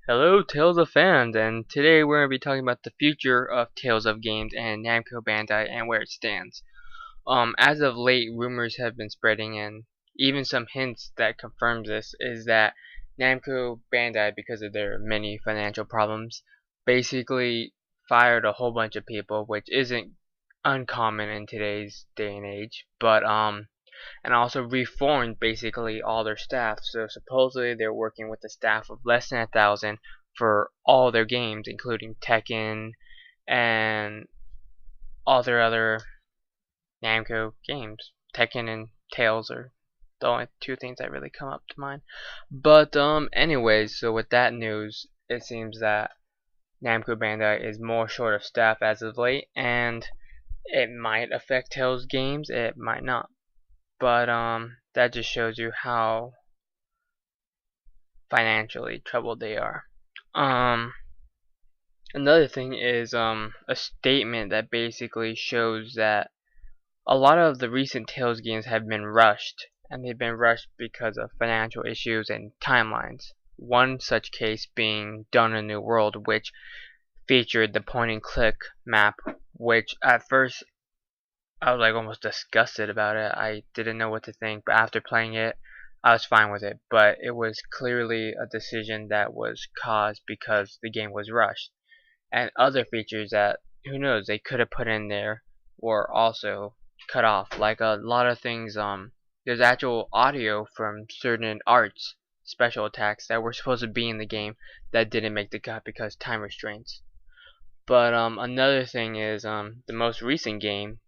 Hello, Tales of fans, and today we're going to be talking about the future of Tales of games and Namco Bandai and where it stands. As of late, rumors have been spreading, and even some hints that confirms this is that Namco Bandai, because of their many financial problems, basically fired a whole bunch of people, which isn't uncommon in today's day and age. But and also reformed basically all their staff. So supposedly they're working with a staff of less than 1,000 for all their games, including Tekken and all their other Namco games. Tekken and Tales are the only two things that really come up to mind. But anyways, so with that news, it seems that Namco Bandai is more short of staff as of late, and it might affect Tales games, it might not. But that just shows you how financially troubled they are. Um, Another thing is a statement that basically shows that a lot of the recent Tales games have been rushed, and they've been rushed because of financial issues and timelines. One such case being Done a New World, which featured the point and click map, which at first I was like almost disgusted about it. I didn't know what to think, but after playing it, I was fine with it. But it was clearly a decision that was caused because the game was rushed. And other features that, who knows, they could have put in there were also cut off. Like a lot of things, there's actual audio from certain arts, special attacks that were supposed to be in the game that didn't make the cut because time restraints. But another thing is the most recent game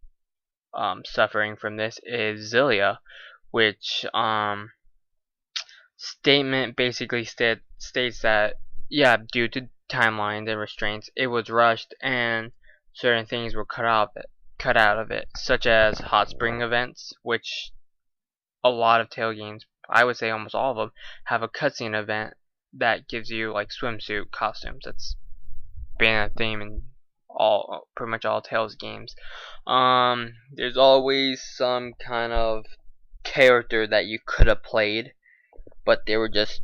suffering from this is Xillia, which statement basically states that yeah, due to timelines and restraints, it was rushed and certain things were cut out of it, such as hot spring events, which a lot of tail games, I would say almost all of them, have a cutscene event that gives you like swimsuit costumes. That's been a theme in all pretty much all Tales games. There's always some kind of character that you could have played, but they were just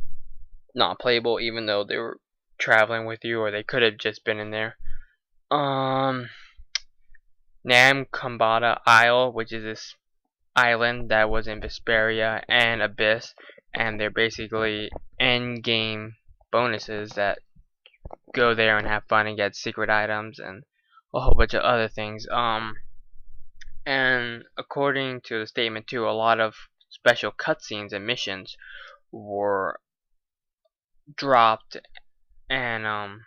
not playable, even though they were traveling with you, or they could have just been in there. Um, Nam Kambata Isle, which is this island that was in Vesperia and Abyss, and they're basically end game bonuses that go there and have fun and get secret items and a whole bunch of other things. And according to the statement too, a lot of special cutscenes and missions were dropped and are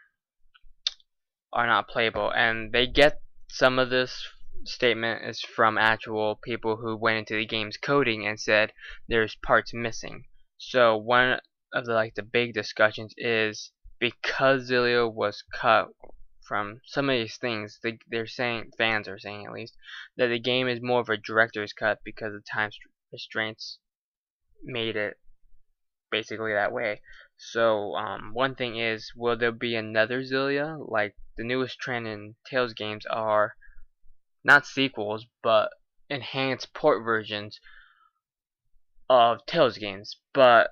not playable. And they get some of this statement is from actual people who went into the game's coding and said there's parts missing. So one of the big discussions is because Xillia was cut from some of these things, they're saying, fans are saying at least, that the game is more of a director's cut because the time restraints made it basically that way. So one thing is, will there be another Xillia? Like the newest trend in Tales games are not sequels, but enhanced port versions of Tales games. But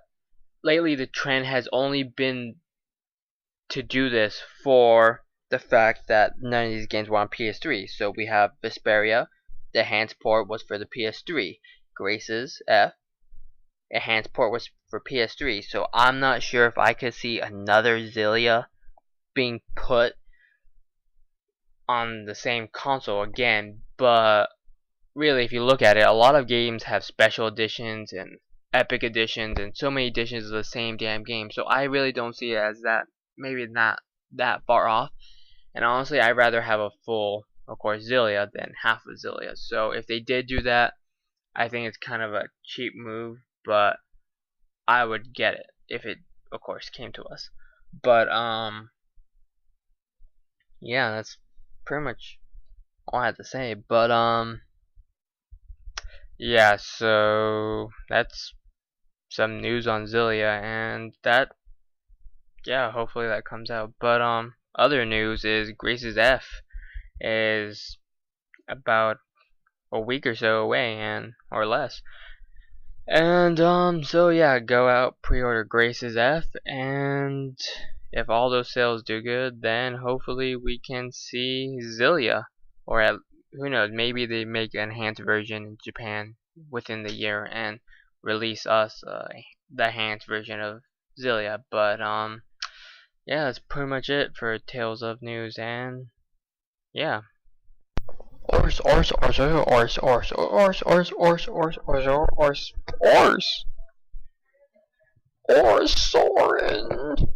lately the trend has only been to do this for the fact that none of these games were on PS3. So we have Vesperia, the enhanced port was for the PS3. Grace's F, enhanced port was for PS3. So I'm not sure if I could see another Xillia being put on the same console again, but really if you look at it, a lot of games have special editions and epic editions and so many editions of the same damn game. So I really don't see it as that, maybe not that far off. And honestly, I'd rather have a full, of course, Xillia than half of Xillia. So if they did do that, I think it's kind of a cheap move, but I would get it if it, of course, came to us. But yeah, that's pretty much all I have to say. But yeah, so that's some news on Xillia, and that, yeah, hopefully that comes out. But other news is Grace's F is about a week or so away, and or less. And so yeah, go out, pre-order Grace's F, and if all those sales do good, then hopefully we can see Xillia, or who knows, maybe they make an enhanced version in Japan within the year and release us the enhanced version of Xillia. But yeah, that's pretty much it for Tales of News, and yeah. Ors, ors, ors, ors, ors, ors, ors, ors, ors, ors, ors, ors, ors, Soren.